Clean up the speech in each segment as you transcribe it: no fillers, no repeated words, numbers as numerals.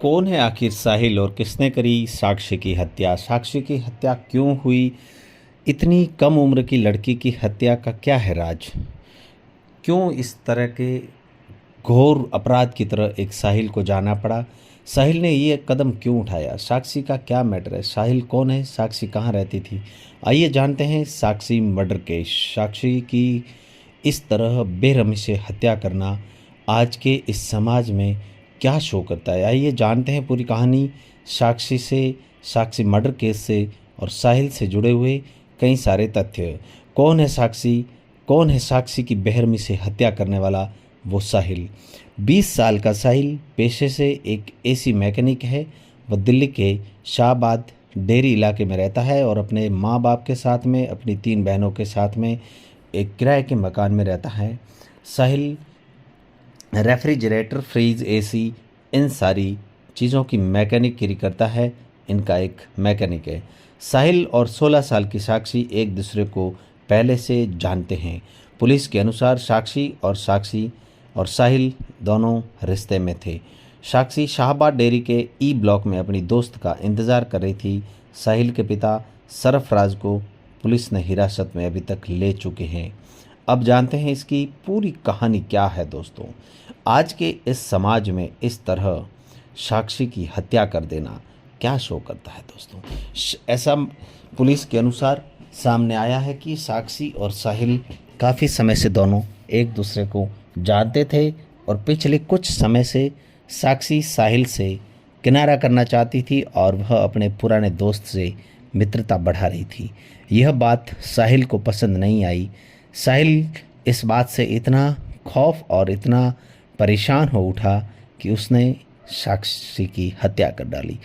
कौन है आखिर साहिल और किसने करी साक्षी की हत्या? साक्षी की हत्या क्यों हुई? इतनी कम उम्र की लड़की की हत्या का क्या है राज? क्यों इस तरह के घोर अपराध की तरह एक साहिल को जाना पड़ा? साहिल ने ये कदम क्यों उठाया? साक्षी का क्या मैटर है? साहिल कौन है? साक्षी कहाँ रहती थी? आइए जानते हैं साक्षी मर्डर केस। साक्षी की इस तरह बेरहमी से हत्या करना आज के इस समाज में क्या शो करता है? आइए जानते हैं पूरी कहानी साक्षी से, साक्षी मर्डर केस से और साहिल से जुड़े हुए कई सारे तथ्य। कौन है साक्षी? कौन है साक्षी की बेरहमी से हत्या करने वाला वो साहिल? 20 साल का साहिल पेशे से एक एसी मैकेनिक है। वह दिल्ली के शाहबाद डेरी इलाके में रहता है और अपने माँ बाप के साथ में, अपनी 3 बहनों के साथ में एक किराए के मकान में रहता है। साहिल रेफ्रिजरेटर, फ्रीज, एसी इन सारी चीज़ों की मैकेनिकगिरी करता है। इनका एक मैकेनिक है। साहिल और 16 साल की साक्षी एक दूसरे को पहले से जानते हैं। पुलिस के अनुसार साक्षी और साहिल दोनों रिश्ते में थे। साक्षी शाहबाद डेयरी के ई ब्लॉक में अपनी दोस्त का इंतज़ार कर रही थी। साहिल के पिता सरफराज को पुलिस ने हिरासत में अभी तक ले चुके हैं। अब जानते हैं इसकी पूरी कहानी क्या है दोस्तों। आज के इस समाज में इस तरह साक्षी की हत्या कर देना क्या शो करता है दोस्तों? ऐसा पुलिस के अनुसार सामने आया है कि साक्षी और साहिल काफ़ी समय से दोनों एक दूसरे को जानते थे और पिछले कुछ समय से साक्षी साहिल से किनारा करना चाहती थी और वह अपने पुराने दोस्त से मित्रता बढ़ा रही थी। यह बात साहिल को पसंद नहीं आई। साहिल इस बात से इतना खौफ और इतना परेशान हो उठा कि उसने साक्षी की हत्या कर डाली।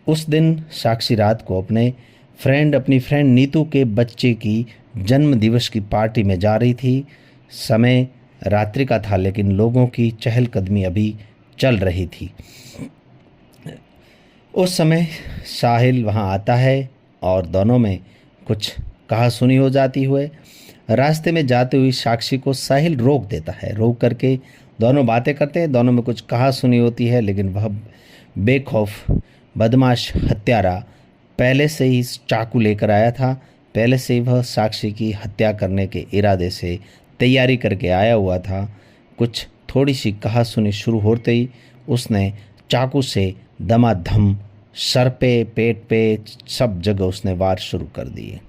उस दिन साक्षी रात को अपनी फ्रेंड नीतू के बच्चे की जन्म दिवस की पार्टी में जा रही थी। समय रात्रि का था लेकिन लोगों की चहलकदमी अभी चल रही थी। उस समय साहिल वहां आता है और दोनों में कुछ कहासुनी हो जाती हुए रास्ते में जाते हुए साक्षी को साहिल रोक देता है। रोक करके दोनों बातें करते हैं। दोनों में कुछ कहासुनी होती है लेकिन वह बेखौफ बदमाश हत्यारा पहले से ही चाकू लेकर आया था। पहले से ही वह साक्षी की हत्या करने के इरादे से तैयारी करके आया हुआ था। कुछ थोड़ी सी कहासुनी शुरू होते ही उसने चाकू से दमादम सर पे, पेट पे, सब जगह उसने वार शुरू कर दिए।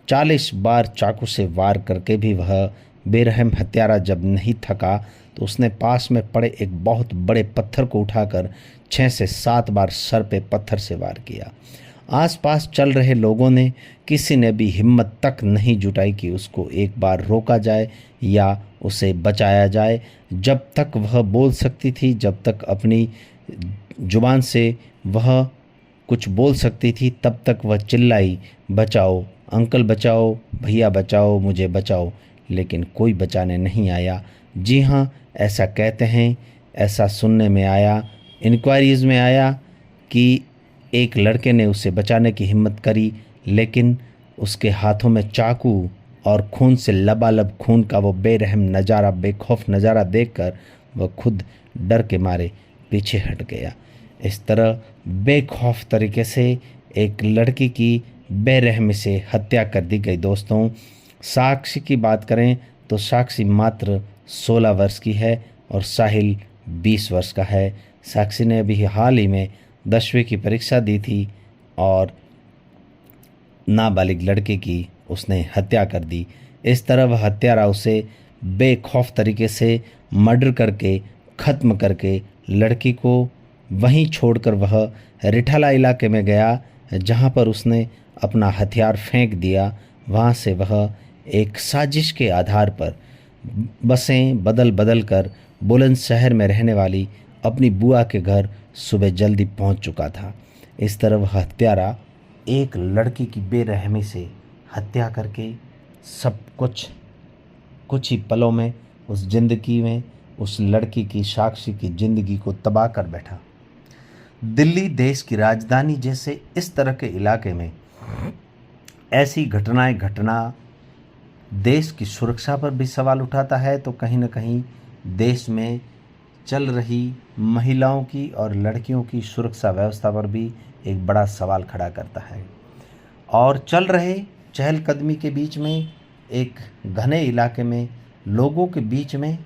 40 बार चाकू से वार करके भी वह बेरहम हत्यारा जब नहीं थका तो उसने पास में पड़े एक बहुत बड़े पत्थर को उठाकर 6 से 7 बार सर पे पत्थर से वार किया। आसपास चल रहे लोगों ने किसी ने भी हिम्मत तक नहीं जुटाई कि उसको एक बार रोका जाए या उसे बचाया जाए। जब तक वह बोल सकती थी, जब तक अपनी जुबान से वह कुछ बोल सकती थी, तब तक वह चिल्लाई, बचाओ अंकल, बचाओ भैया, बचाओ मुझे, बचाओ। लेकिन कोई बचाने नहीं आया। जी हाँ, ऐसा कहते हैं, ऐसा सुनने में आया, इंक्वायरीज में आया कि एक लड़के ने उसे बचाने की हिम्मत करी लेकिन उसके हाथों में चाकू और खून से लबालब खून का वो बेरहम नज़ारा, बेखौफ नज़ारा देखकर वह खुद डर के मारे पीछे हट गया। इस तरह बेखौफ तरीके से एक लड़की की बेरहमी से हत्या कर दी गई दोस्तों। साक्षी की बात करें तो साक्षी मात्र 16 वर्ष की है और साहिल 20 वर्ष का है। साक्षी ने अभी हाल ही में 10वीं की परीक्षा दी थी और नाबालिग लड़के की उसने हत्या कर दी। इस तरह वह हत्यारा उसे बेखौफ तरीके से मर्डर करके ख़त्म करके लड़की को वहीं छोड़कर वह रिठाला इलाके में गया जहां पर उसने अपना हथियार फेंक दिया। वहां से वह एक साजिश के आधार पर बसें बदल बदल कर बुलंदशहर में रहने वाली अपनी बुआ के घर सुबह जल्दी पहुंच चुका था। इस तरह वह हत्यारा एक लड़की की बेरहमी से हत्या करके सब कुछ ही पलों में उस जिंदगी में उस लड़की की, साक्षी की ज़िंदगी को तबाह कर बैठा। दिल्ली देश की राजधानी जैसे इस तरह के इलाके में ऐसी घटनाएं घटना देश की सुरक्षा पर भी सवाल उठाता है तो कहीं ना कहीं देश में चल रही महिलाओं की और लड़कियों की सुरक्षा व्यवस्था पर भी एक बड़ा सवाल खड़ा करता है। और चल रहे चहलकदमी के बीच में, एक घने इलाके में, लोगों के बीच में,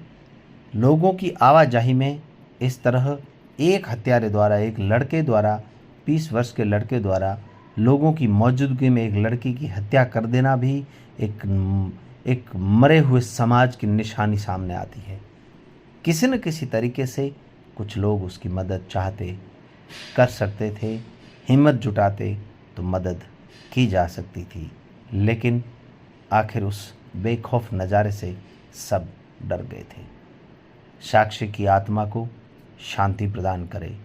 लोगों की आवाजाही में इस तरह एक हत्यारे द्वारा, एक लड़के द्वारा, 20 वर्ष के लड़के द्वारा लोगों की मौजूदगी में एक लड़की की हत्या कर देना भी एक मरे हुए समाज की निशानी सामने आती है। किसी न किसी तरीके से कुछ लोग उसकी मदद चाहते, कर सकते थे, हिम्मत जुटाते तो मदद की जा सकती थी, लेकिन आखिर उस बेखौफ नज़ारे से सब डर गए थे। साक्षी की आत्मा को शांति प्रदान करे।